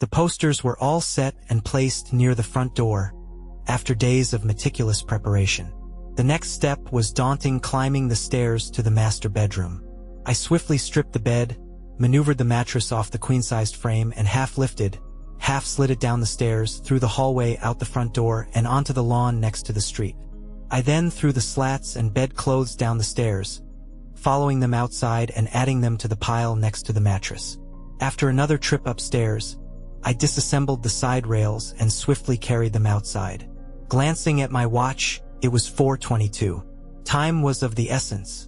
The posters were all set and placed near the front door, after days of meticulous preparation. The next step was daunting, climbing the stairs to the master bedroom. I swiftly stripped the bed, maneuvered the mattress off the queen-sized frame, and half-lifted, half-slid it down the stairs, through the hallway, out the front door, and onto the lawn next to the street. I then threw the slats and bedclothes down the stairs, following them outside and adding them to the pile next to the mattress. After another trip upstairs, I disassembled the side rails and swiftly carried them outside. Glancing at my watch, it was 4:22. Time was of the essence.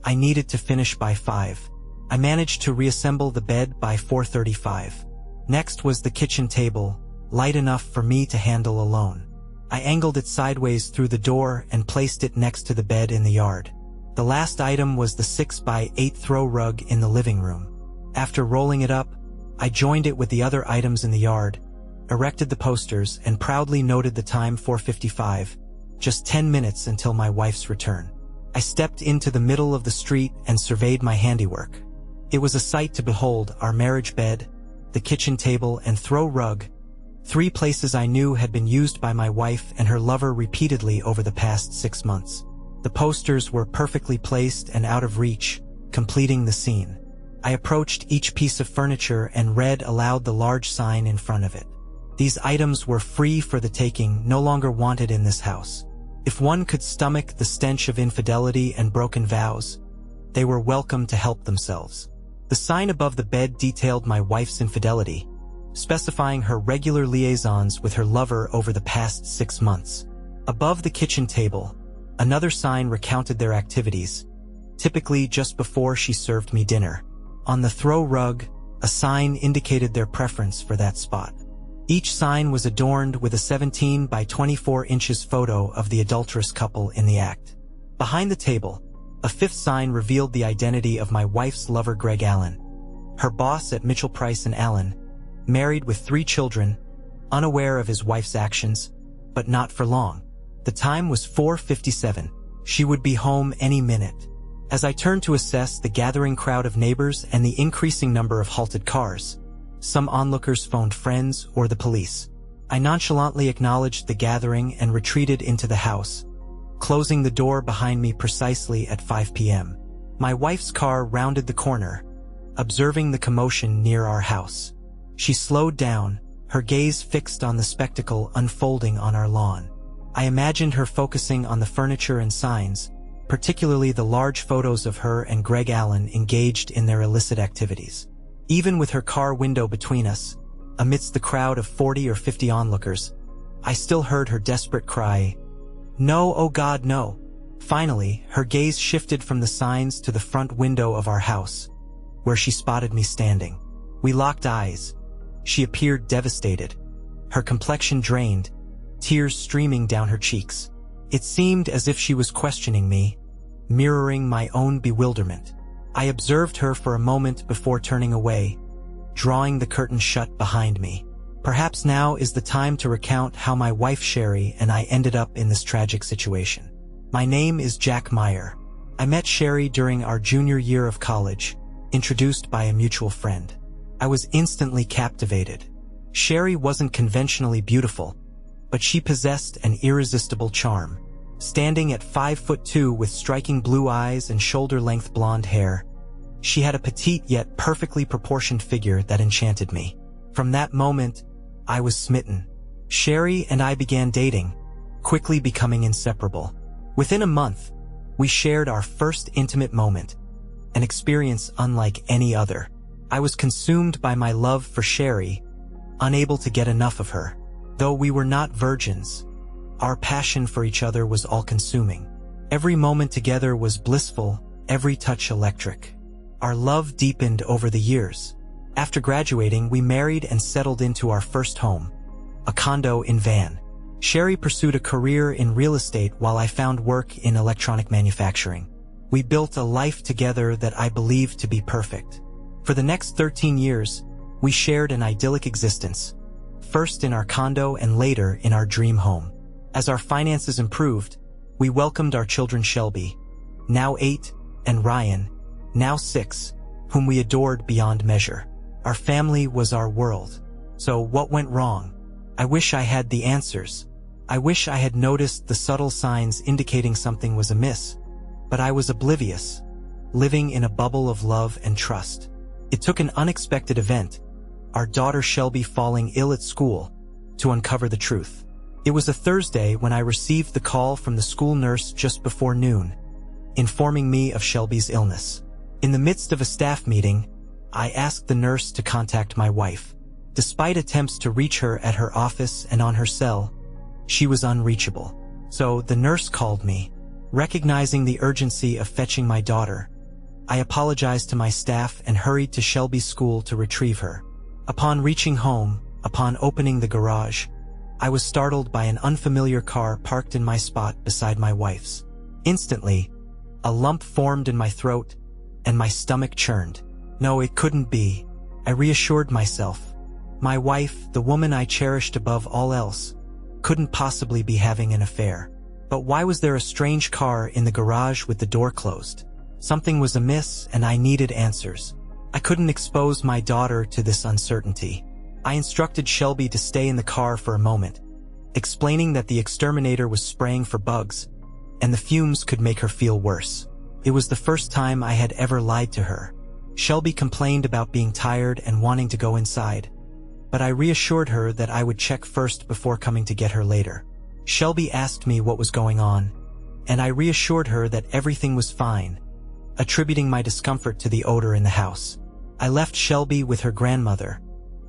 I needed to finish by 5. I managed to reassemble the bed by 4:35. Next was the kitchen table, light enough for me to handle alone. I angled it sideways through the door and placed it next to the bed in the yard. The last item was the 6x8 throw rug in the living room. After rolling it up, I joined it with the other items in the yard, erected the posters, and proudly noted the time, 4:55, just 10 minutes until my wife's return. I stepped into the middle of the street and surveyed my handiwork. It was a sight to behold: our marriage bed, the kitchen table, and throw rug, 3 places I knew had been used by my wife and her lover repeatedly over the past 6 months. The posters were perfectly placed and out of reach, completing the scene. I approached each piece of furniture and read aloud the large sign in front of it. These items were free for the taking, no longer wanted in this house. If one could stomach the stench of infidelity and broken vows, they were welcome to help themselves. The sign above the bed detailed my wife's infidelity, specifying her regular liaisons with her lover over the past 6 months. Above the kitchen table, another sign recounted their activities, typically just before she served me dinner. On the throw rug, a sign indicated their preference for that spot. Each sign was adorned with a 17 by 24 inches photo of the adulterous couple in the act. Behind the table, a 5th sign revealed the identity of my wife's lover, Greg Allen, her boss at Mitchell Price & Allen, married with 3 children, unaware of his wife's actions, but not for long. The time was 4:57. She would be home any minute. As I turned to assess the gathering crowd of neighbors and the increasing number of halted cars, some onlookers phoned friends or the police. I nonchalantly acknowledged the gathering and retreated into the house, closing the door behind me precisely at 5 p.m. My wife's car rounded the corner, observing the commotion near our house. She slowed down, her gaze fixed on the spectacle unfolding on our lawn. I imagined her focusing on the furniture and signs, particularly the large photos of her and Greg Allen engaged in their illicit activities. Even with her car window between us, amidst the crowd of 40 or 50 onlookers, I still heard her desperate cry, "No, oh God, no." Finally, her gaze shifted from the signs to the front window of our house, where she spotted me standing. We locked eyes. She appeared devastated, her complexion drained, tears streaming down her cheeks. It seemed as if she was questioning me, mirroring my own bewilderment. I observed her for a moment before turning away, drawing the curtain shut behind me. Perhaps now is the time to recount how my wife Sherry and I ended up in this tragic situation. My name is Jack Meyer. I met Sherry during our junior year of college, introduced by a mutual friend. I was instantly captivated. Sherry wasn't conventionally beautiful, but she possessed an irresistible charm. Standing at 5'2" with striking blue eyes and shoulder-length blonde hair, she had a petite yet perfectly proportioned figure that enchanted me. From that moment, I was smitten. Sherry and I began dating, quickly becoming inseparable. Within a month, we shared our first intimate moment, an experience unlike any other. I was consumed by my love for Sherry, unable to get enough of her. Though we were not virgins, our passion for each other was all-consuming. Every moment together was blissful, every touch electric. Our love deepened over the years. After graduating, we married and settled into our first home, a condo in Van. Sherry pursued a career in real estate while I found work in electronic manufacturing. We built a life together that I believed to be perfect. For the next 13 years, we shared an idyllic existence, first in our condo and later in our dream home. As our finances improved, we welcomed our children Shelby, now 8, and Ryan, now 6, whom we adored beyond measure. Our family was our world. So what went wrong? I wish I had the answers. I wish I had noticed the subtle signs indicating something was amiss. But I was oblivious, living in a bubble of love and trust. It took an unexpected event, our daughter Shelby falling ill at school, to uncover the truth. It was a Thursday when I received the call from the school nurse just before noon, informing me of Shelby's illness. In the midst of a staff meeting, I asked the nurse to contact my wife. Despite attempts to reach her at her office and on her cell, she was unreachable. So the nurse called me. Recognizing the urgency of fetching my daughter, I apologized to my staff and hurried to Shelby's school to retrieve her. Upon reaching home, upon opening the garage, I was startled by an unfamiliar car parked in my spot beside my wife's. Instantly, a lump formed in my throat, and my stomach churned. No, it couldn't be, I reassured myself. My wife, the woman I cherished above all else, couldn't possibly be having an affair. But why was there a strange car in the garage with the door closed? Something was amiss, and I needed answers. I couldn't expose my daughter to this uncertainty. I instructed Shelby to stay in the car for a moment, explaining that the exterminator was spraying for bugs, and the fumes could make her feel worse. It was the first time I had ever lied to her. Shelby complained about being tired and wanting to go inside, but I reassured her that I would check first before coming to get her later. Shelby asked me what was going on, and I reassured her that everything was fine, attributing my discomfort to the odor in the house. I left Shelby with her grandmother,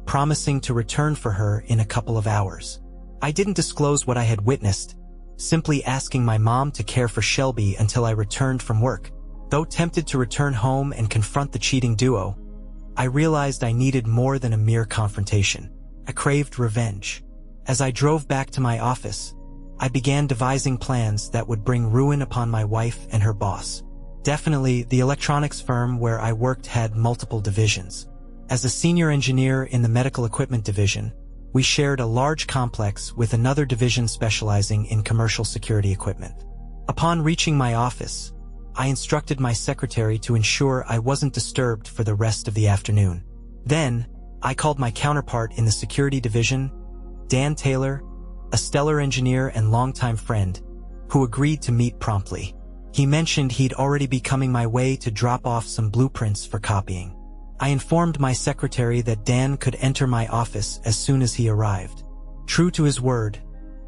promising to return for her in a couple of hours. I didn't disclose what I had witnessed, simply asking my mom to care for Shelby until I returned from work. Though tempted to return home and confront the cheating duo, I realized I needed more than a mere confrontation. I craved revenge. As I drove back to my office, I began devising plans that would bring ruin upon my wife and her boss. Definitely, the electronics firm where I worked had multiple divisions. As a senior engineer in the medical equipment division, we shared a large complex with another division specializing in commercial security equipment. Upon reaching my office, I instructed my secretary to ensure I wasn't disturbed for the rest of the afternoon. Then, I called my counterpart in the security division, Dan Taylor, a stellar engineer and longtime friend, who agreed to meet promptly. He mentioned he'd already be coming my way to drop off some blueprints for copying. I informed my secretary that Dan could enter my office as soon as he arrived. True to his word,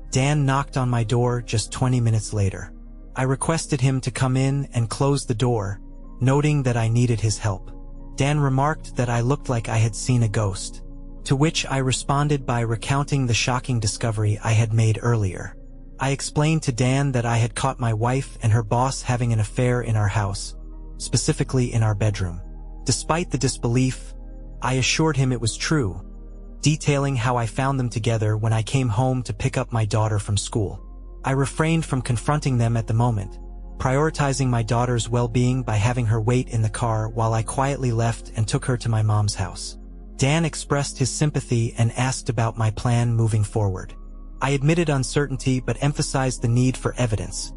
Dan knocked on my door just 20 minutes later. I requested him to come in and close the door, noting that I needed his help. Dan remarked that I looked like I had seen a ghost, to which I responded by recounting the shocking discovery I had made earlier. I explained to Dan that I had caught my wife and her boss having an affair in our house, specifically in our bedroom. Despite the disbelief, I assured him it was true, detailing how I found them together when I came home to pick up my daughter from school. I refrained from confronting them at the moment, prioritizing my daughter's well-being by having her wait in the car while I quietly left and took her to my mom's house. Dan expressed his sympathy and asked about my plan moving forward. I admitted uncertainty but emphasized the need for evidence,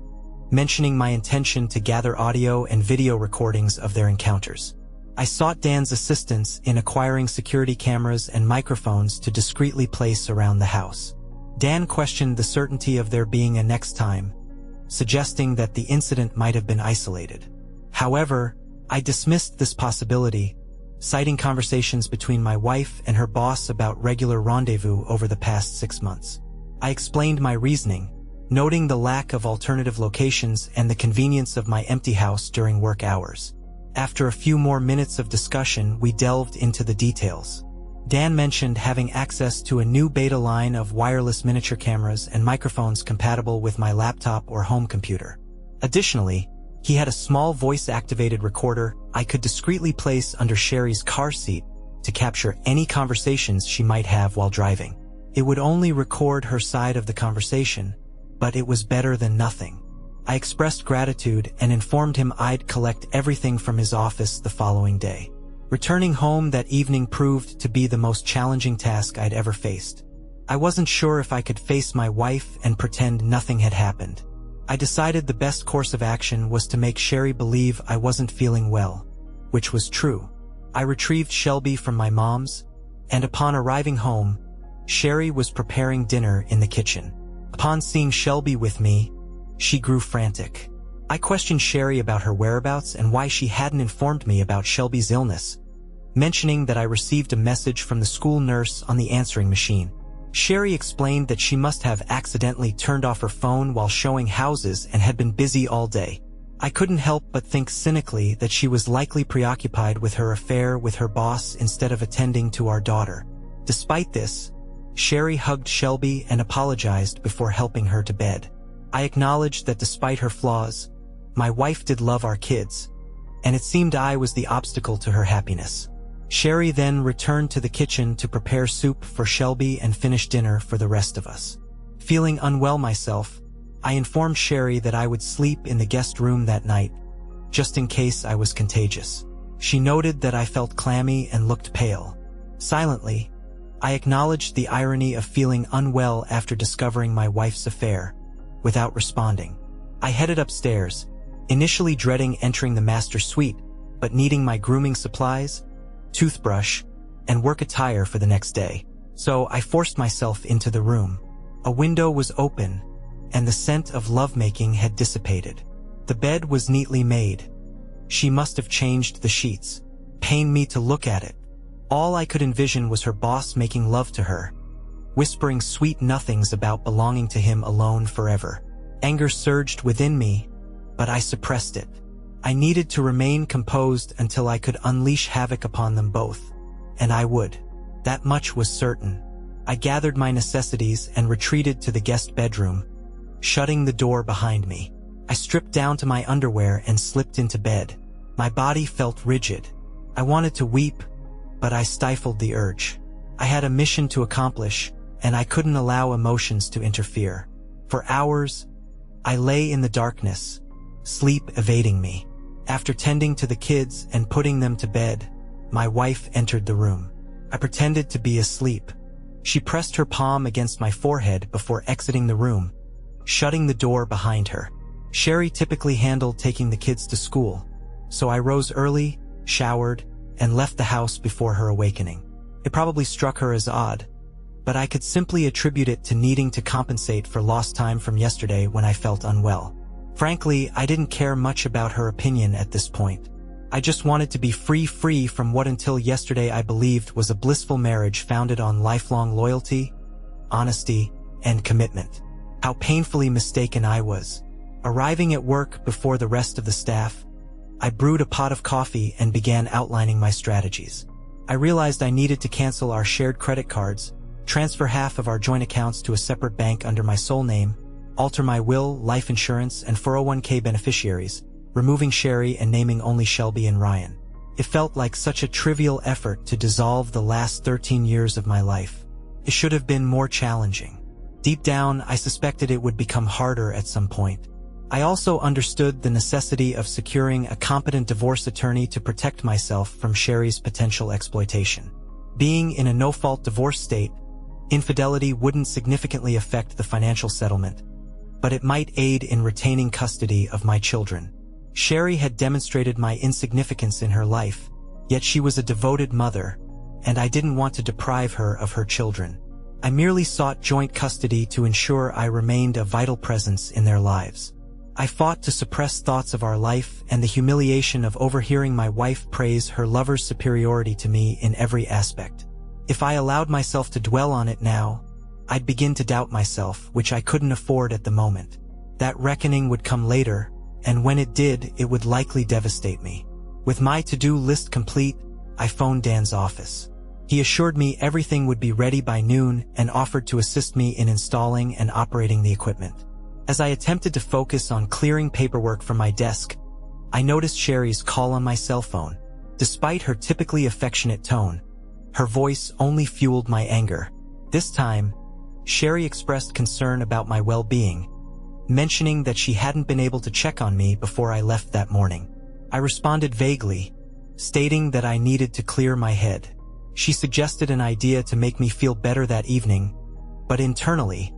mentioning my intention to gather audio and video recordings of their encounters. I sought Dan's assistance in acquiring security cameras and microphones to discreetly place around the house. Dan questioned the certainty of there being a next time, suggesting that the incident might have been isolated. However, I dismissed this possibility, citing conversations between my wife and her boss about regular rendezvous over the past 6 months. I explained my reasoning, noting the lack of alternative locations and the convenience of my empty house during work hours. After a few more minutes of discussion, we delved into the details. Dan mentioned having access to a new beta line of wireless miniature cameras and microphones compatible with my laptop or home computer. Additionally, he had a small voice-activated recorder I could discreetly place under Sherry's car seat to capture any conversations she might have while driving. It would only record her side of the conversation, but it was better than nothing. I expressed gratitude and informed him I'd collect everything from his office the following day. Returning home that evening proved to be the most challenging task I'd ever faced. I wasn't sure if I could face my wife and pretend nothing had happened. I decided the best course of action was to make Sherry believe I wasn't feeling well, which was true. I retrieved Shelby from my mom's, and upon arriving home, Sherry was preparing dinner in the kitchen. Upon seeing Shelby with me, she grew frantic. I questioned Sherry about her whereabouts and why she hadn't informed me about Shelby's illness, mentioning that I received a message from the school nurse on the answering machine. Sherry explained that she must have accidentally turned off her phone while showing houses and had been busy all day. I couldn't help but think cynically that she was likely preoccupied with her affair with her boss instead of attending to our daughter. Despite this, Sherry hugged Shelby and apologized before helping her to bed. I acknowledged that despite her flaws, my wife did love our kids, and it seemed I was the obstacle to her happiness. Sherry then returned to the kitchen to prepare soup for Shelby and finish dinner for the rest of us. Feeling unwell myself, I informed Sherry that I would sleep in the guest room that night, just in case I was contagious. She noted that I felt clammy and looked pale. Silently, I acknowledged the irony of feeling unwell after discovering my wife's affair, without responding. I headed upstairs, initially dreading entering the master suite, but needing my grooming supplies, toothbrush, and work attire for the next day. So I forced myself into the room. A window was open, and the scent of lovemaking had dissipated. The bed was neatly made. She must have changed the sheets. Pained me to look at it. All I could envision was her boss making love to her, whispering sweet nothings about belonging to him alone forever. Anger surged within me, but I suppressed it. I needed to remain composed until I could unleash havoc upon them both, and I would. That much was certain. I gathered my necessities and retreated to the guest bedroom, shutting the door behind me. I stripped down to my underwear and slipped into bed. My body felt rigid. I wanted to weep, but I stifled the urge. I had a mission to accomplish, and I couldn't allow emotions to interfere. For hours, I lay in the darkness, sleep evading me. After tending to the kids and putting them to bed, my wife entered the room. I pretended to be asleep. She pressed her palm against my forehead before exiting the room, shutting the door behind her. Sherry typically handled taking the kids to school, so I rose early, showered, and left the house before her awakening. It probably struck her as odd, but I could simply attribute it to needing to compensate for lost time from yesterday when I felt unwell. Frankly, I didn't care much about her opinion at this point. I just wanted to be free from what until yesterday I believed was a blissful marriage founded on lifelong loyalty, honesty, and commitment. How painfully mistaken I was. Arriving at work before the rest of the staff, I brewed a pot of coffee and began outlining my strategies. I realized I needed to cancel our shared credit cards, transfer half of our joint accounts to a separate bank under my sole name, alter my will, life insurance, and 401k beneficiaries, removing Sherry and naming only Shelby and Ryan. It felt like such a trivial effort to dissolve the last 13 years of my life. It should have been more challenging. Deep down, I suspected it would become harder at some point. I also understood the necessity of securing a competent divorce attorney to protect myself from Sherry's potential exploitation. Being in a no-fault divorce state, infidelity wouldn't significantly affect the financial settlement, but it might aid in retaining custody of my children. Sherry had demonstrated my insignificance in her life, yet she was a devoted mother, and I didn't want to deprive her of her children. I merely sought joint custody to ensure I remained a vital presence in their lives. I fought to suppress thoughts of our life and the humiliation of overhearing my wife praise her lover's superiority to me in every aspect. If I allowed myself to dwell on it now, I'd begin to doubt myself, which I couldn't afford at the moment. That reckoning would come later, and when it did, it would likely devastate me. With my to-do list complete, I phoned Dan's office. He assured me everything would be ready by noon and offered to assist me in installing and operating the equipment. As I attempted to focus on clearing paperwork from my desk, I noticed Sherry's call on my cell phone. Despite her typically affectionate tone, her voice only fueled my anger. This time, Sherry expressed concern about my well-being, mentioning that she hadn't been able to check on me before I left that morning. I responded vaguely, stating that I needed to clear my head. She suggested an idea to make me feel better that evening, but internally,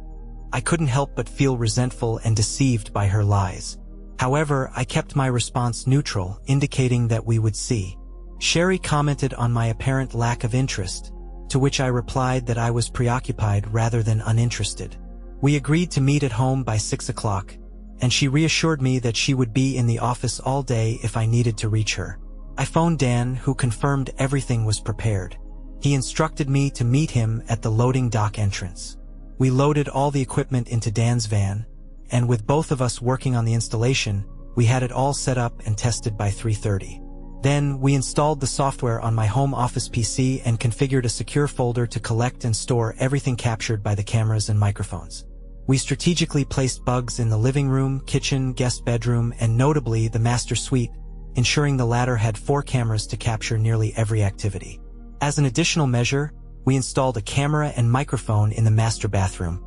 I couldn't help but feel resentful and deceived by her lies. However, I kept my response neutral, indicating that we would see. Sherry commented on my apparent lack of interest, to which I replied that I was preoccupied rather than uninterested. We agreed to meet at home by 6 o'clock, and she reassured me that she would be in the office all day if I needed to reach her. I phoned Dan, who confirmed everything was prepared. He instructed me to meet him at the loading dock entrance. We loaded all the equipment into Dan's van, and with both of us working on the installation, we had it all set up and tested by 3:30. Then, we installed the software on my home office PC and configured a secure folder to collect and store everything captured by the cameras and microphones. We strategically placed bugs in the living room, kitchen, guest bedroom, and notably the master suite, ensuring the latter had 4 cameras to capture nearly every activity. As an additional measure, we installed a camera and microphone in the master bathroom,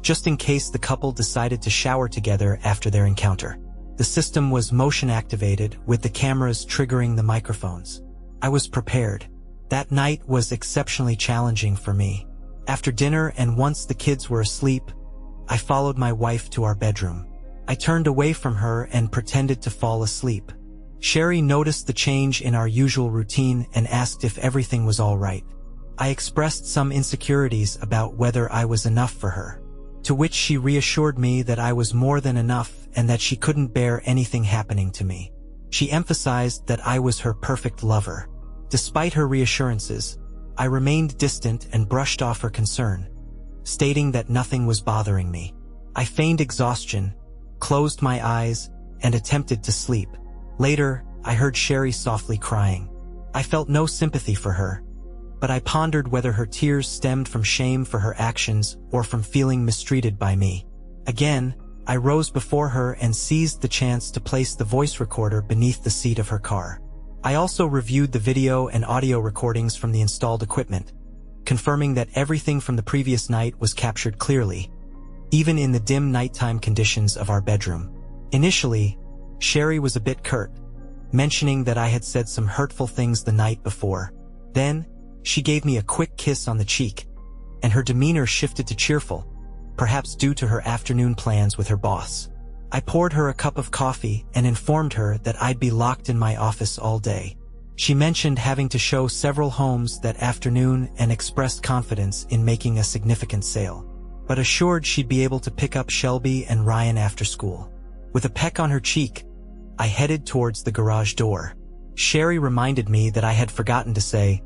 just in case the couple decided to shower together after their encounter. The system was motion-activated, with the cameras triggering the microphones. I was prepared. That night was exceptionally challenging for me. After dinner and once the kids were asleep, I followed my wife to our bedroom. I turned away from her and pretended to fall asleep. Sherry noticed the change in our usual routine and asked if everything was all right. I expressed some insecurities about whether I was enough for her, to which she reassured me that I was more than enough and that she couldn't bear anything happening to me. She emphasized that I was her perfect lover. Despite her reassurances, I remained distant and brushed off her concern, stating that nothing was bothering me. I feigned exhaustion, closed my eyes, and attempted to sleep. Later, I heard Sherry softly crying. I felt no sympathy for her, but I pondered whether her tears stemmed from shame for her actions or from feeling mistreated by me. Again, I rose before her and seized the chance to place the voice recorder beneath the seat of her car. I also reviewed the video and audio recordings from the installed equipment, confirming that everything from the previous night was captured clearly, even in the dim nighttime conditions of our bedroom. Initially, Sherry was a bit curt, mentioning that I had said some hurtful things the night before. Then, she gave me a quick kiss on the cheek, and her demeanor shifted to cheerful, perhaps due to her afternoon plans with her boss. I poured her a cup of coffee and informed her that I'd be locked in my office all day. She mentioned having to show several homes that afternoon and expressed confidence in making a significant sale, but assured she'd be able to pick up Shelby and Ryan after school. With a peck on her cheek, I headed towards the garage door. Sherry reminded me that I had forgotten to say,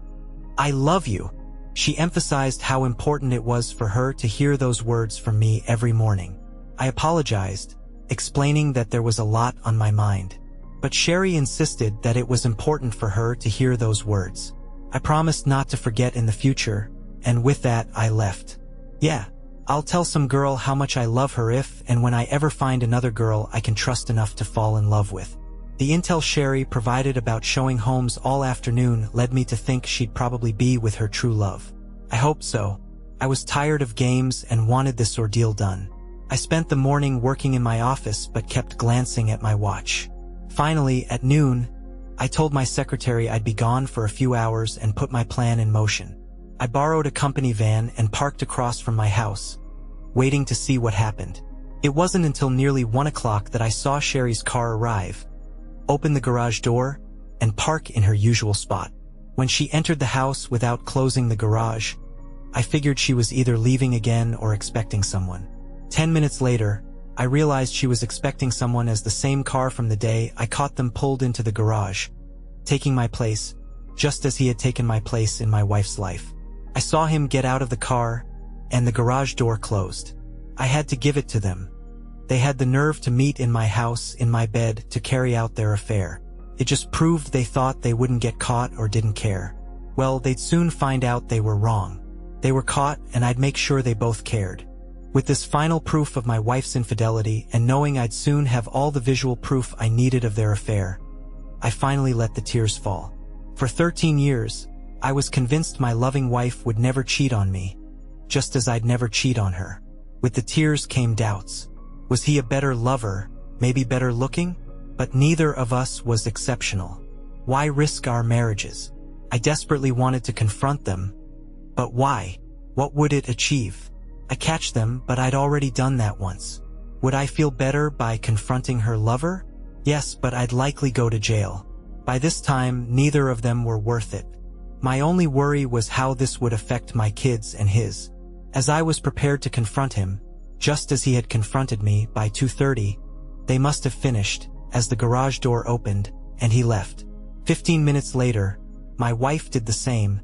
"I love you." She emphasized how important it was for her to hear those words from me every morning. I apologized, explaining that there was a lot on my mind, but Sherry insisted that it was important for her to hear those words. I promised not to forget in the future, and with that I left. Yeah, I'll tell some girl how much I love her if and when I ever find another girl I can trust enough to fall in love with. The intel Sherry provided about showing homes all afternoon led me to think she'd probably be with her true love. I hoped so. I was tired of games and wanted this ordeal done. I spent the morning working in my office but kept glancing at my watch. Finally, at noon, I told my secretary I'd be gone for a few hours and put my plan in motion. I borrowed a company van and parked across from my house, waiting to see what happened. It wasn't until nearly 1 o'clock that I saw Sherry's car arrive, open the garage door, and park in her usual spot. When she entered the house without closing the garage, I figured she was either leaving again or expecting someone. 10 minutes later, I realized she was expecting someone as the same car from the day I caught them pulled into the garage, taking my place, just as he had taken my place in my wife's life. I saw him get out of the car, and the garage door closed. I had to give it to them. They had the nerve to meet in my house, in my bed, to carry out their affair. It just proved they thought they wouldn't get caught or didn't care. Well, they'd soon find out they were wrong. They were caught, and I'd make sure they both cared. With this final proof of my wife's infidelity and knowing I'd soon have all the visual proof I needed of their affair, I finally let the tears fall. For 13 years, I was convinced my loving wife would never cheat on me, just as I'd never cheat on her. With the tears came doubts. Was he a better lover, maybe better looking? But neither of us was exceptional. Why risk our marriages? I desperately wanted to confront them. But why? What would it achieve? I catch them, but I'd already done that once. Would I feel better by confronting her lover? Yes, but I'd likely go to jail. By this time, neither of them were worth it. My only worry was how this would affect my kids and his. As I was prepared to confront him, just as he had confronted me, by 2:30, they must have finished, as the garage door opened, and he left. 15 minutes later, my wife did the same,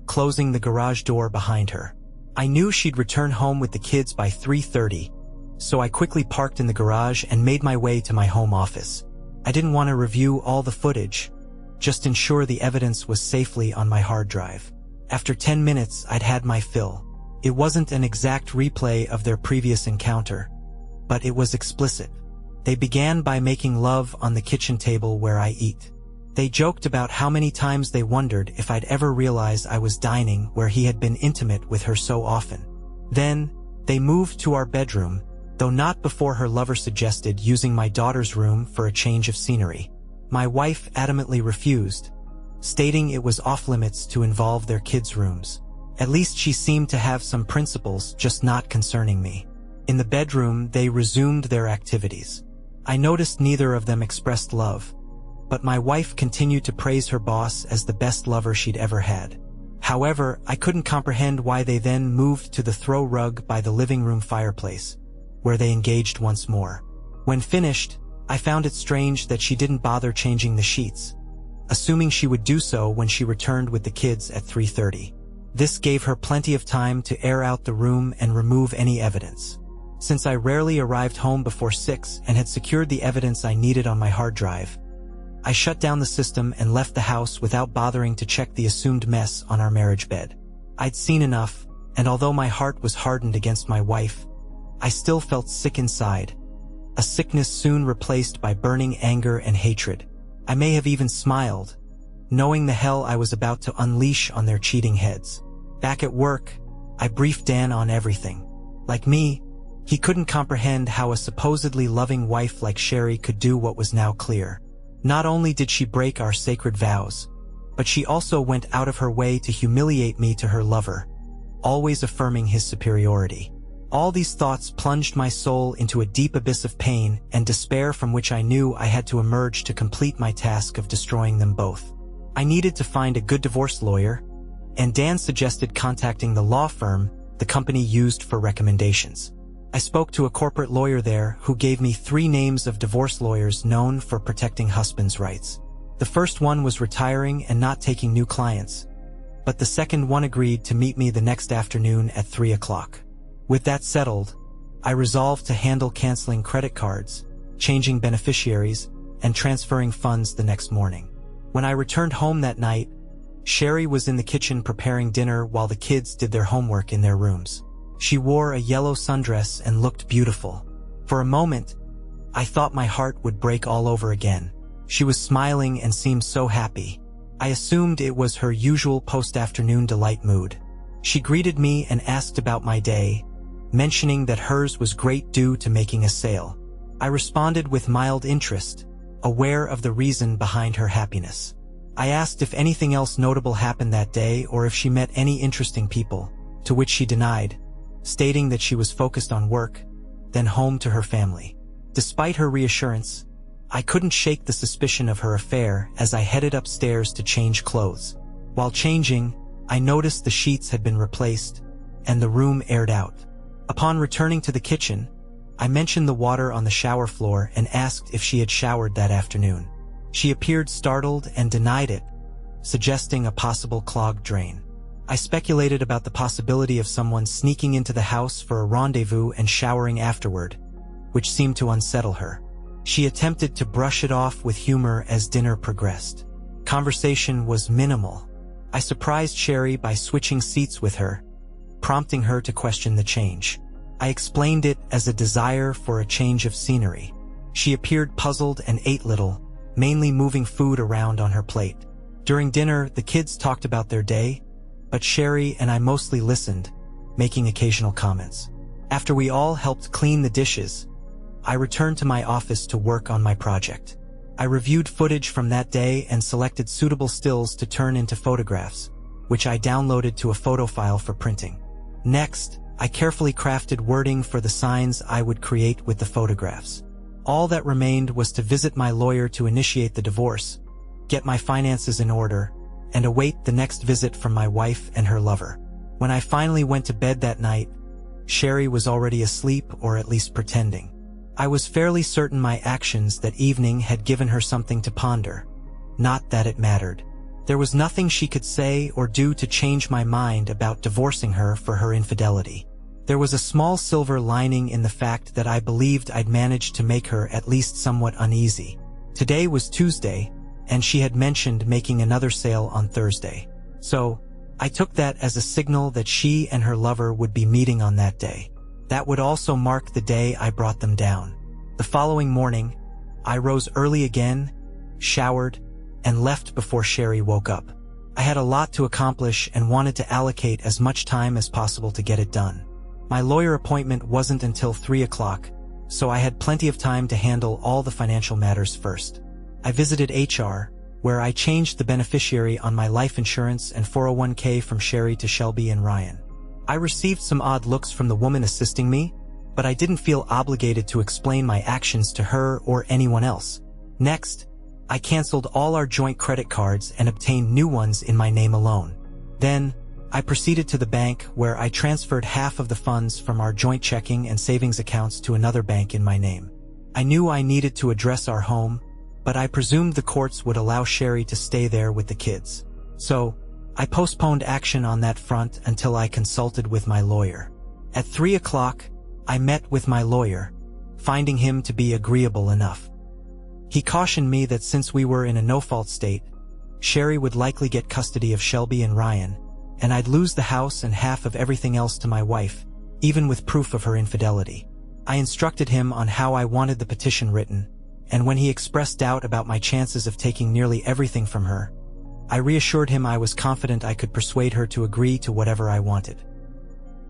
closing the garage door behind her. I knew she'd return home with the kids by 3:30, so I quickly parked in the garage and made my way to my home office. I didn't want to review all the footage, just ensure the evidence was safely on my hard drive. After 10 minutes, I'd had my fill. It wasn't an exact replay of their previous encounter, but it was explicit. They began by making love on the kitchen table where I eat. They joked about how many times they wondered if I'd ever realize I was dining where he had been intimate with her so often. Then, they moved to our bedroom, though not before her lover suggested using my daughter's room for a change of scenery. My wife adamantly refused, stating it was off-limits to involve their kids' rooms. At least she seemed to have some principles, just not concerning me. In the bedroom, they resumed their activities. I noticed neither of them expressed love, but my wife continued to praise her boss as the best lover she'd ever had. However, I couldn't comprehend why they then moved to the throw rug by the living room fireplace, where they engaged once more. When finished, I found it strange that she didn't bother changing the sheets, assuming she would do so when she returned with the kids at 3:30. This gave her plenty of time to air out the room and remove any evidence. Since I rarely arrived home before 6 and had secured the evidence I needed on my hard drive, I shut down the system and left the house without bothering to check the assumed mess on our marriage bed. I'd seen enough, and although my heart was hardened against my wife, I still felt sick inside, a sickness soon replaced by burning anger and hatred. I may have even smiled, knowing the hell I was about to unleash on their cheating heads. Back at work, I briefed Dan on everything. Like me, he couldn't comprehend how a supposedly loving wife like Sherry could do what was now clear. Not only did she break our sacred vows, but she also went out of her way to humiliate me to her lover, always affirming his superiority. All these thoughts plunged my soul into a deep abyss of pain and despair from which I knew I had to emerge to complete my task of destroying them both. I needed to find a good divorce lawyer, and Dan suggested contacting the law firm the company used for recommendations. I spoke to a corporate lawyer there who gave me 3 names of divorce lawyers known for protecting husbands' rights. The first one was retiring and not taking new clients, but the second one agreed to meet me the next afternoon at 3 o'clock. With that settled, I resolved to handle canceling credit cards, changing beneficiaries, and transferring funds the next morning. When I returned home that night, Sherry was in the kitchen preparing dinner while the kids did their homework in their rooms. She wore a yellow sundress and looked beautiful. For a moment, I thought my heart would break all over again. She was smiling and seemed so happy. I assumed it was her usual post-afternoon delight mood. She greeted me and asked about my day, mentioning that hers was great due to making a sale. I responded with mild interest, aware of the reason behind her happiness. I asked if anything else notable happened that day or if she met any interesting people, to which she denied, stating that she was focused on work, then home to her family. Despite her reassurance, I couldn't shake the suspicion of her affair as I headed upstairs to change clothes. While changing, I noticed the sheets had been replaced and the room aired out. Upon returning to the kitchen, I mentioned the water on the shower floor and asked if she had showered that afternoon. She appeared startled and denied it, suggesting a possible clogged drain. I speculated about the possibility of someone sneaking into the house for a rendezvous and showering afterward, which seemed to unsettle her. She attempted to brush it off with humor as dinner progressed. Conversation was minimal. I surprised Sherry by switching seats with her, prompting her to question the change. I explained it as a desire for a change of scenery. She appeared puzzled and ate little, mainly moving food around on her plate. During dinner, the kids talked about their day, but Sherry and I mostly listened, making occasional comments. After we all helped clean the dishes, I returned to my office to work on my project. I reviewed footage from that day and selected suitable stills to turn into photographs, which I downloaded to a photo file for printing. Next, I carefully crafted wording for the signs I would create with the photographs. All that remained was to visit my lawyer to initiate the divorce, get my finances in order, and await the next visit from my wife and her lover. When I finally went to bed that night, Sherry was already asleep, or at least pretending. I was fairly certain my actions that evening had given her something to ponder. Not that it mattered. There was nothing she could say or do to change my mind about divorcing her for her infidelity. There was a small silver lining in the fact that I believed I'd managed to make her at least somewhat uneasy. Today was Tuesday, and she had mentioned making another sale on Thursday. So, I took that as a signal that she and her lover would be meeting on that day. That would also mark the day I brought them down. The following morning, I rose early again, showered, and left before Sherry woke up. I had a lot to accomplish and wanted to allocate as much time as possible to get it done. My lawyer appointment wasn't until 3 o'clock, so I had plenty of time to handle all the financial matters first. I visited HR, where I changed the beneficiary on my life insurance and 401k from Sherry to Shelby and Ryan. I received some odd looks from the woman assisting me, but I didn't feel obligated to explain my actions to her or anyone else. Next, I canceled all our joint credit cards and obtained new ones in my name alone. Then, I proceeded to the bank, where I transferred half of the funds from our joint checking and savings accounts to another bank in my name. I knew I needed to address our home, but I presumed the courts would allow Sherry to stay there with the kids. So, I postponed action on that front until I consulted with my lawyer. At 3 o'clock, I met with my lawyer, finding him to be agreeable enough. He cautioned me that since we were in a no-fault state, Sherry would likely get custody of Shelby and Ryan, and I'd lose the house and half of everything else to my wife, even with proof of her infidelity. I instructed him on how I wanted the petition written, and when he expressed doubt about my chances of taking nearly everything from her, I reassured him I was confident I could persuade her to agree to whatever I wanted.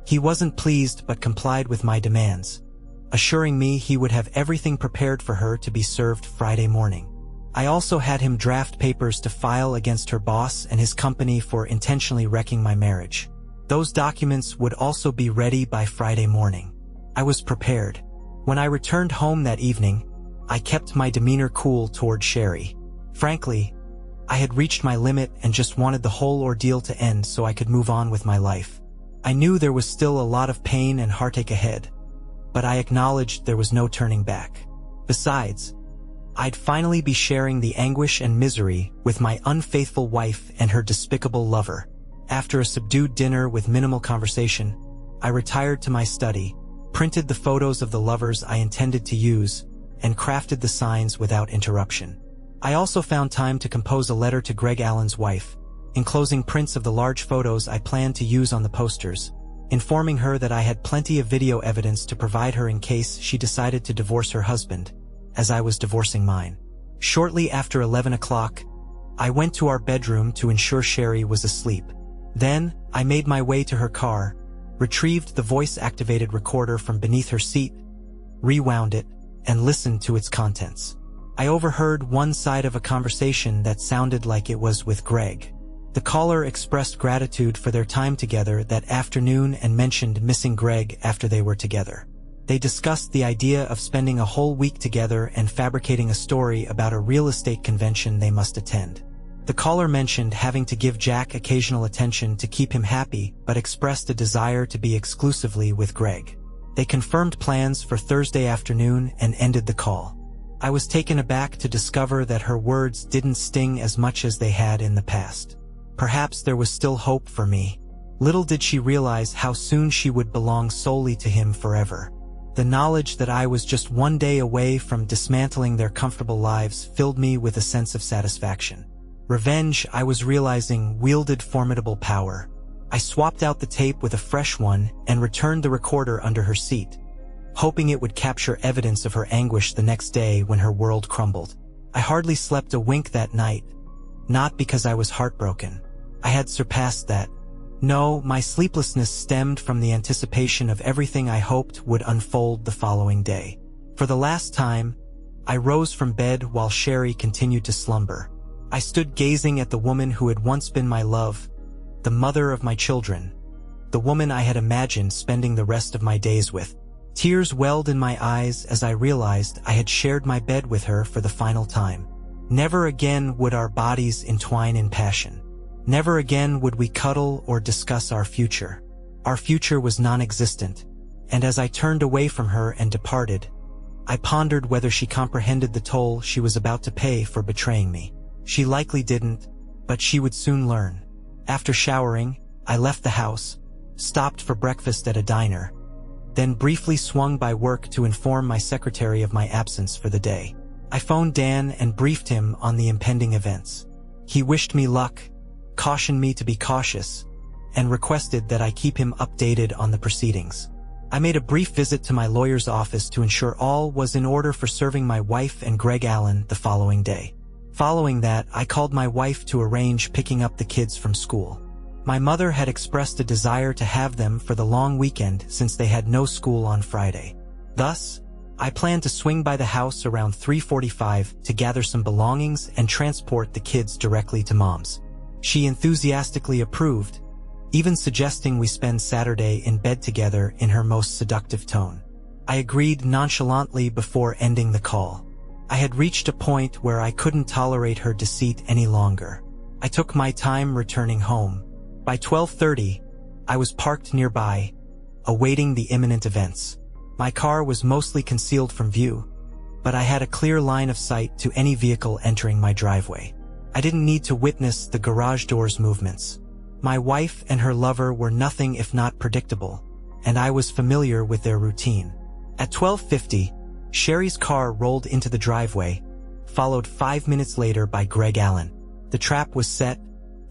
He wasn't pleased but complied with my demands, assuring me he would have everything prepared for her to be served Friday morning. I also had him draft papers to file against her boss and his company for intentionally wrecking my marriage. Those documents would also be ready by Friday morning. I was prepared. When I returned home that evening, I kept my demeanor cool toward Sherry. Frankly, I had reached my limit and just wanted the whole ordeal to end so I could move on with my life. I knew there was still a lot of pain and heartache ahead, but I acknowledged there was no turning back. Besides, I'd finally be sharing the anguish and misery with my unfaithful wife and her despicable lover. After a subdued dinner with minimal conversation, I retired to my study, printed the photos of the lovers I intended to use, and crafted the signs without interruption. I also found time to compose a letter to Greg Allen's wife, enclosing prints of the large photos I planned to use on the posters, informing her that I had plenty of video evidence to provide her in case she decided to divorce her husband, as I was divorcing mine. Shortly after 11 o'clock, I went to our bedroom to ensure Sherry was asleep. Then, I made my way to her car, retrieved the voice-activated recorder from beneath her seat, rewound it, and listened to its contents. I overheard one side of a conversation that sounded like it was with Greg. The caller expressed gratitude for their time together that afternoon and mentioned missing Greg after they were together. They discussed the idea of spending a whole week together and fabricating a story about a real estate convention they must attend. The caller mentioned having to give Jack occasional attention to keep him happy, but expressed a desire to be exclusively with Greg. They confirmed plans for Thursday afternoon and ended the call. I was taken aback to discover that her words didn't sting as much as they had in the past. Perhaps there was still hope for me. Little did she realize how soon she would belong solely to him forever. The knowledge that I was just one day away from dismantling their comfortable lives filled me with a sense of satisfaction. Revenge, I was realizing, wielded formidable power. I swapped out the tape with a fresh one and returned the recorder under her seat, hoping it would capture evidence of her anguish the next day when her world crumbled. I hardly slept a wink that night, not because I was heartbroken. I had surpassed that. No, my sleeplessness stemmed from the anticipation of everything I hoped would unfold the following day. For the last time, I rose from bed while Sherry continued to slumber. I stood gazing at the woman who had once been my love, the mother of my children, the woman I had imagined spending the rest of my days with. Tears welled in my eyes as I realized I had shared my bed with her for the final time. Never again would our bodies entwine in passion. Never again would we cuddle or discuss our future. Our future was non-existent, and as I turned away from her and departed, I pondered whether she comprehended the toll she was about to pay for betraying me. She likely didn't, but she would soon learn. After showering, I left the house, stopped for breakfast at a diner, then briefly swung by work to inform my secretary of my absence for the day. I phoned Dan and briefed him on the impending events. He wished me luck, cautioned me to be cautious, and requested that I keep him updated on the proceedings. I made a brief visit to my lawyer's office to ensure all was in order for serving my wife and Greg Allen the following day. Following that, I called my wife to arrange picking up the kids from school. My mother had expressed a desire to have them for the long weekend since they had no school on Friday. Thus, I planned to swing by the house around 3:45 to gather some belongings and transport the kids directly to Mom's. She enthusiastically approved, even suggesting we spend Saturday in bed together in her most seductive tone. I agreed nonchalantly before ending the call. I had reached a point where I couldn't tolerate her deceit any longer. I took my time returning home. By 12:30, I was parked nearby, awaiting the imminent events. My car was mostly concealed from view, but I had a clear line of sight to any vehicle entering my driveway. I didn't need to witness the garage door's movements. My wife and her lover were nothing if not predictable, and I was familiar with their routine. At 12:50, Sherry's car rolled into the driveway, followed 5 minutes later by Greg Allen. The trap was set,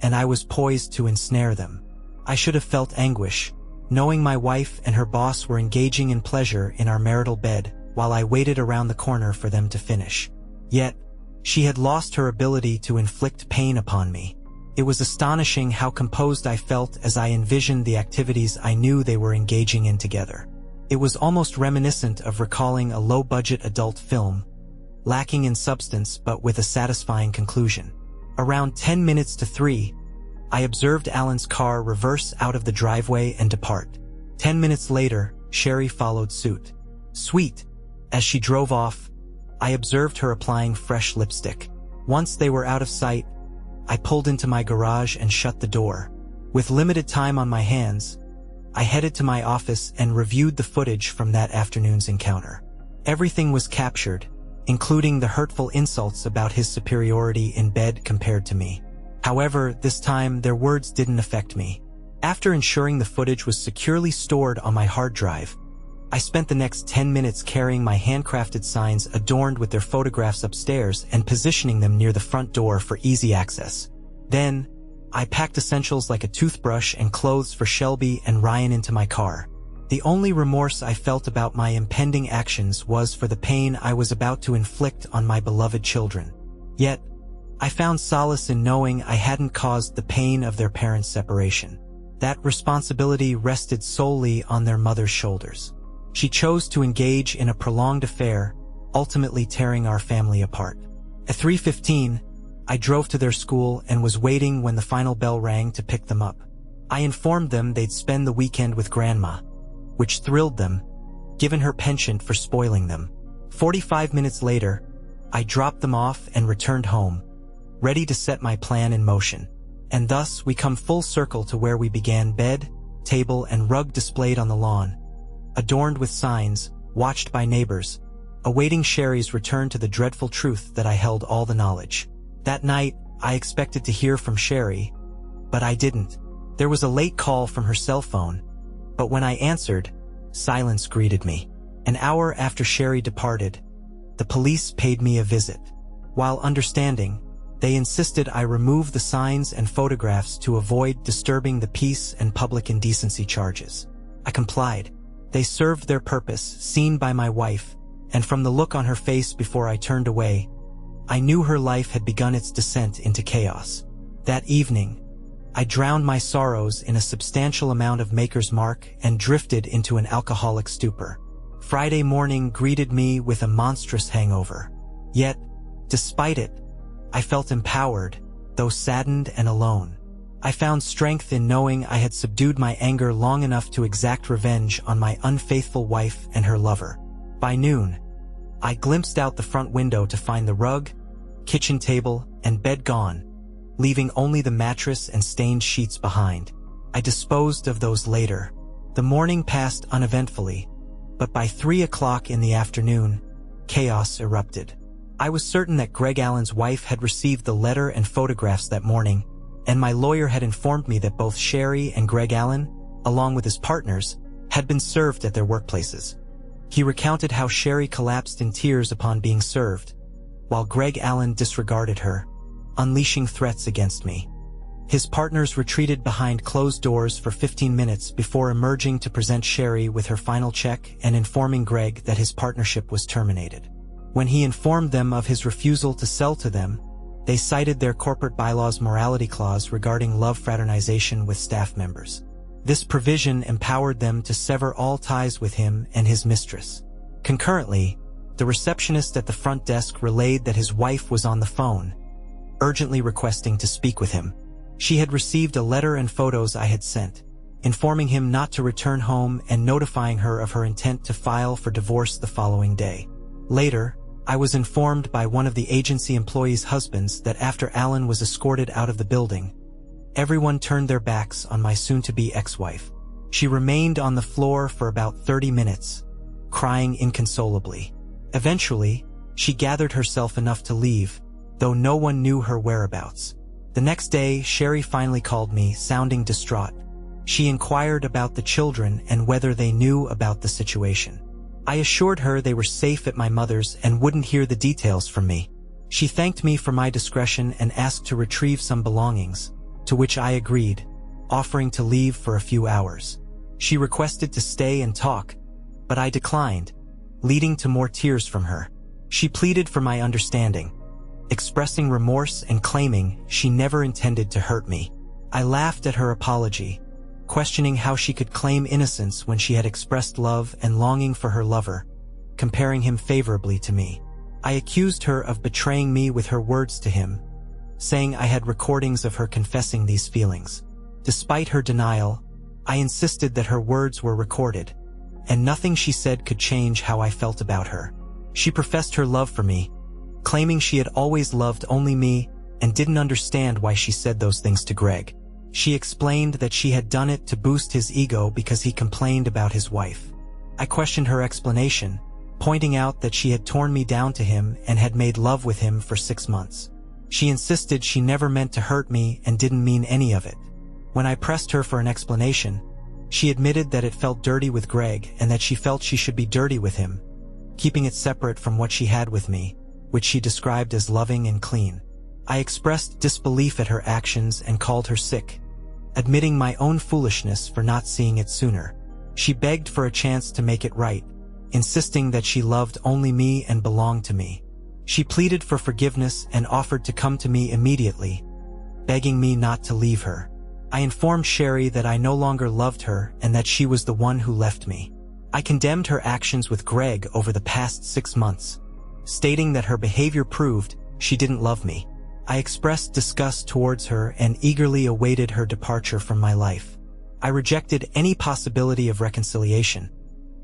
and I was poised to ensnare them. I should have felt anguish, knowing my wife and her boss were engaging in pleasure in our marital bed while I waited around the corner for them to finish. Yet, she had lost her ability to inflict pain upon me. It was astonishing how composed I felt as I envisioned the activities I knew they were engaging in together. It was almost reminiscent of recalling a low-budget adult film, lacking in substance but with a satisfying conclusion. Around 10 minutes to 3, I observed Alan's car reverse out of the driveway and depart. 10 minutes later, Sherry followed suit. Sweet. As she drove off, I observed her applying fresh lipstick. Once they were out of sight, I pulled into my garage and shut the door. With limited time on my hands, I headed to my office and reviewed the footage from that afternoon's encounter. Everything was captured, including the hurtful insults about his superiority in bed compared to me. However, this time their words didn't affect me. After ensuring the footage was securely stored on my hard drive, I spent the next 10 minutes carrying my handcrafted signs adorned with their photographs upstairs and positioning them near the front door for easy access. Then, I packed essentials like a toothbrush and clothes for Shelby and Ryan into my car. The only remorse I felt about my impending actions was for the pain I was about to inflict on my beloved children. Yet, I found solace in knowing I hadn't caused the pain of their parents' separation. That responsibility rested solely on their mother's shoulders. She chose to engage in a prolonged affair, ultimately tearing our family apart. At 3:15, I drove to their school and was waiting when the final bell rang to pick them up. I informed them they'd spend the weekend with Grandma, which thrilled them, given her penchant for spoiling them. 45 minutes later, I dropped them off and returned home, ready to set my plan in motion. And thus we come full circle to where we began: bed, table, and rug displayed on the lawn, adorned with signs, watched by neighbors, awaiting Sherry's return to the dreadful truth that I held all the knowledge. That night, I expected to hear from Sherry, but I didn't. There was a late call from her cell phone, but when I answered, silence greeted me. An hour after Sherry departed, the police paid me a visit. While understanding, they insisted I remove the signs and photographs to avoid disturbing the peace and public indecency charges. I complied. They served their purpose, seen by my wife, and from the look on her face before I turned away, I knew her life had begun its descent into chaos. That evening, I drowned my sorrows in a substantial amount of Maker's Mark and drifted into an alcoholic stupor. Friday morning greeted me with a monstrous hangover. Yet, despite it, I felt empowered, though saddened and alone. I found strength in knowing I had subdued my anger long enough to exact revenge on my unfaithful wife and her lover. By noon, I glimpsed out the front window to find the rug, kitchen table, and bed gone, leaving only the mattress and stained sheets behind. I disposed of those later. The morning passed uneventfully, but by 3 o'clock in the afternoon, chaos erupted. I was certain that Greg Allen's wife had received the letter and photographs that morning, and my lawyer had informed me that both Sherry and Greg Allen, along with his partners, had been served at their workplaces. He recounted how Sherry collapsed in tears upon being served, while Greg Allen disregarded her, unleashing threats against me. His partners retreated behind closed doors for 15 minutes before emerging to present Sherry with her final check and informing Greg that his partnership was terminated. When he informed them of his refusal to sell to them, they cited their corporate bylaws morality clause regarding love fraternization with staff members. This provision empowered them to sever all ties with him and his mistress. Concurrently, the receptionist at the front desk relayed that his wife was on the phone, urgently requesting to speak with him. She had received a letter and photos I had sent, informing him not to return home and notifying her of her intent to file for divorce the following day. Later, I was informed by one of the agency employees' husbands that after Allen was escorted out of the building, everyone turned their backs on my soon-to-be ex-wife. She remained on the floor for about 30 minutes, crying inconsolably. Eventually, she gathered herself enough to leave, though no one knew her whereabouts. The next day, Sherry finally called me, sounding distraught. She inquired about the children and whether they knew about the situation. I assured her they were safe at my mother's and wouldn't hear the details from me. She thanked me for my discretion and asked to retrieve some belongings, to which I agreed, offering to leave for a few hours. She requested to stay and talk, but I declined, leading to more tears from her. She pleaded for my understanding, expressing remorse and claiming she never intended to hurt me. I laughed at her apology, questioning how she could claim innocence when she had expressed love and longing for her lover, comparing him favorably to me. I accused her of betraying me with her words to him, saying I had recordings of her confessing these feelings. Despite her denial, I insisted that her words were recorded, and nothing she said could change how I felt about her. She professed her love for me, claiming she had always loved only me and didn't understand why she said those things to Greg. She explained that she had done it to boost his ego because he complained about his wife. I questioned her explanation, pointing out that she had torn me down to him and had made love with him for 6 months. She insisted she never meant to hurt me and didn't mean any of it. When I pressed her for an explanation, she admitted that it felt dirty with Greg and that she felt she should be dirty with him, keeping it separate from what she had with me, which she described as loving and clean. I expressed disbelief at her actions and called her sick, admitting my own foolishness for not seeing it sooner. She begged for a chance to make it right, insisting that she loved only me and belonged to me. She pleaded for forgiveness and offered to come to me immediately, begging me not to leave her. I informed Sherry that I no longer loved her and that she was the one who left me. I condemned her actions with Greg over the past 6 months, stating that her behavior proved she didn't love me. I expressed disgust towards her and eagerly awaited her departure from my life. I rejected any possibility of reconciliation,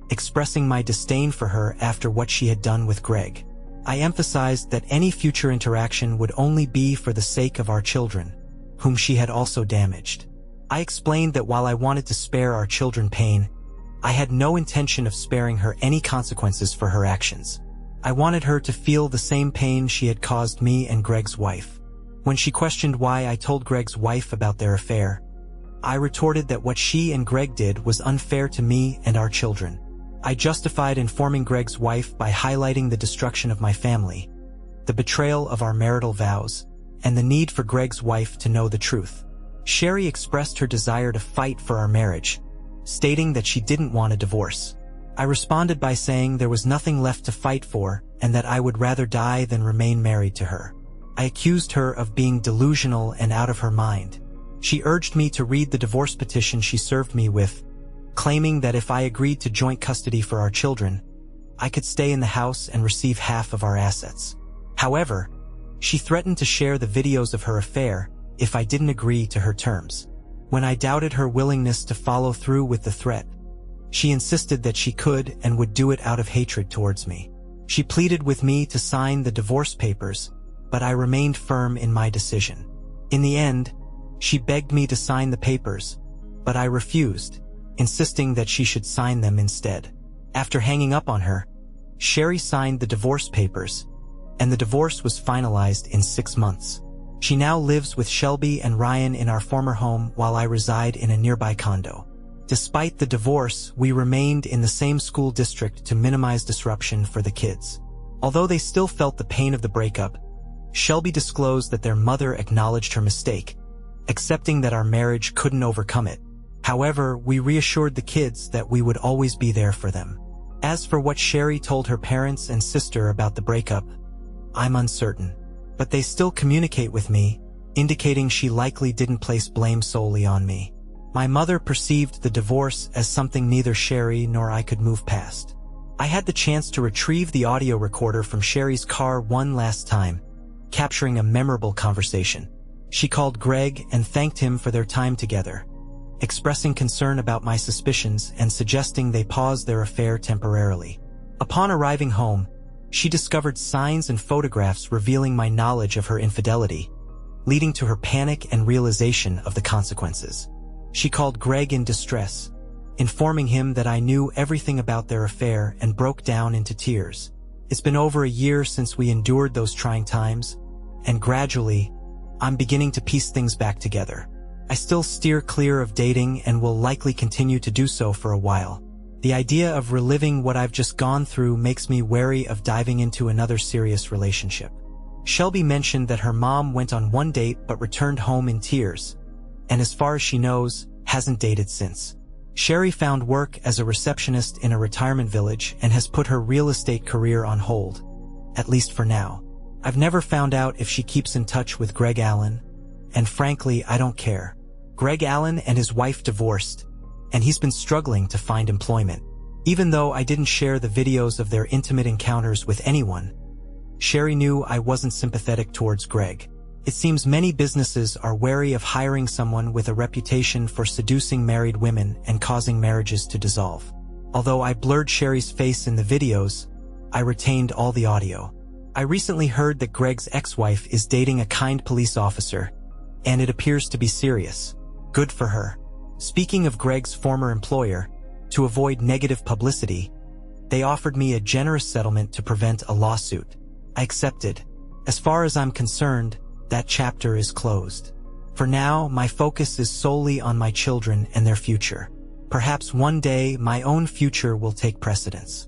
expressing my disdain for her after what she had done with Greg. I emphasized that any future interaction would only be for the sake of our children, whom she had also damaged. I explained that while I wanted to spare our children pain, I had no intention of sparing her any consequences for her actions. I wanted her to feel the same pain she had caused me and Greg's wife. When she questioned why I told Greg's wife about their affair, I retorted that what she and Greg did was unfair to me and our children. I justified informing Greg's wife by highlighting the destruction of my family, the betrayal of our marital vows, and the need for Greg's wife to know the truth. Sherry expressed her desire to fight for our marriage, stating that she didn't want a divorce. I responded by saying there was nothing left to fight for and that I would rather die than remain married to her. I accused her of being delusional and out of her mind. She urged me to read the divorce petition she served me with, claiming that if I agreed to joint custody for our children, I could stay in the house and receive half of our assets. However, she threatened to share the videos of her affair if I didn't agree to her terms. When I doubted her willingness to follow through with the threat, she insisted that she could and would do it out of hatred towards me. She pleaded with me to sign the divorce papers, but I remained firm in my decision. In the end, she begged me to sign the papers, but I refused, insisting that she should sign them instead. After hanging up on her, Sherry signed the divorce papers, and the divorce was finalized in 6 months. She now lives with Shelby and Ryan in our former home while I reside in a nearby condo. Despite the divorce, we remained in the same school district to minimize disruption for the kids. Although they still felt the pain of the breakup, Shelby disclosed that their mother acknowledged her mistake, accepting that our marriage couldn't overcome it. However, we reassured the kids that we would always be there for them. As for what Sherry told her parents and sister about the breakup, I'm uncertain, but they still communicate with me, indicating she likely didn't place blame solely on me. My mother perceived the divorce as something neither Sherry nor I could move past. I had the chance to retrieve the audio recorder from Sherry's car one last time, capturing a memorable conversation. She called Greg and thanked him for their time together, expressing concern about my suspicions and suggesting they pause their affair temporarily. Upon arriving home, she discovered signs and photographs revealing my knowledge of her infidelity, leading to her panic and realization of the consequences. She called Greg in distress, informing him that I knew everything about their affair and broke down into tears. It's been over a year since we endured those trying times, and gradually, I'm beginning to piece things back together. I still steer clear of dating and will likely continue to do so for a while. The idea of reliving what I've just gone through makes me wary of diving into another serious relationship. Shelby mentioned that her mom went on one date but returned home in tears, and as far as she knows, hasn't dated since. Sherry found work as a receptionist in a retirement village and has put her real estate career on hold, at least for now. I've never found out if she keeps in touch with Greg Allen, and frankly, I don't care. Greg Allen and his wife divorced, and he's been struggling to find employment. Even though I didn't share the videos of their intimate encounters with anyone, Sherry knew I wasn't sympathetic towards Greg. It seems many businesses are wary of hiring someone with a reputation for seducing married women and causing marriages to dissolve. Although I blurred Sherry's face in the videos, I retained all the audio. I recently heard that Greg's ex-wife is dating a kind police officer, and it appears to be serious. Good for her. Speaking of Greg's former employer, to avoid negative publicity, they offered me a generous settlement to prevent a lawsuit. I accepted. As far as I'm concerned, that chapter is closed. For now, my focus is solely on my children and their future. Perhaps one day my own future will take precedence.